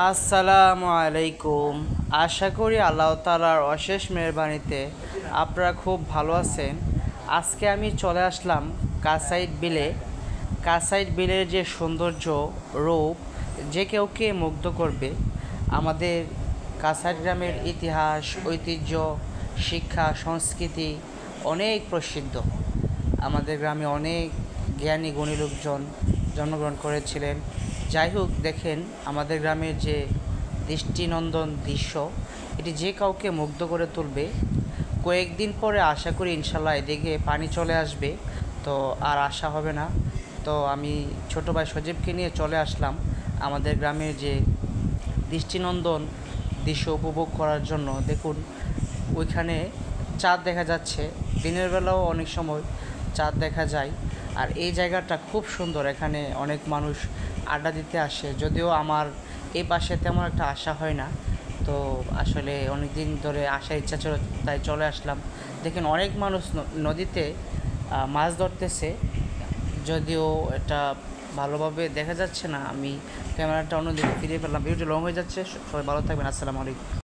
আসসালামু আলাইকুম। আশা করি আল্লাহ তাআলার অশেষ মেহেরবানিতে আপনারা খুব ভালো আছেন। আজকে আমি চলে আসলাম কাসাইড বিলে। কাসাইড বিলের যে সৌন্দর্য, রূপ যে কেউকে মুগ্ধ করবে। আমাদের কাসাইড গ্রামের ইতিহাস, ঐতিহ্য, শিক্ষা, সংস্কৃতি অনেক প্রসিদ্ধ। আমাদের গ্রামে অনেক জ্ঞানী গুণী লোকজন জন্মগ্রহণ করেছিলেন। যাই হোক, দেখেন আমাদের গ্রামের যে দৃষ্টিনন্দন দৃশ্য, এটি যে কাউকে মুগ্ধ করে তুলবে। কয়েকদিন পরে আশা করি ইনশাল্লাহ এদিকে পানি চলে আসবে, তো আর আসা হবে না। তো আমি ছোটো ভাই সজীবকে নিয়ে চলে আসলাম আমাদের গ্রামের যে দৃষ্টিনন্দন দৃশ্য উপভোগ করার জন্য। দেখুন, ওইখানে চাঁদ দেখা যাচ্ছে, দিনের বেলাও অনেক সময় চাঁদ দেখা যায়। আর এই জায়গাটা খুব সুন্দর, এখানে অনেক মানুষ আড্ডা দিতে আসে। যদিও আমার এই পাশে তেমন একটা আসা হয় না, তো আসলে অনেক দিন ধরে আসার ইচ্ছা ছিল, তাই চলে আসলাম। দেখেন অনেক মানুষ নদীতে মাছ ধরতেছে, যদিও এটা ভালোভাবে দেখা যাচ্ছে না। আমি ক্যামেরাটা অন্যদিকে ফিরিয়ে ফেললাম, ভিডিওটি লং হয়ে যাচ্ছে। সবাই ভালো থাকবেন। আসসালামু আলাইকুম।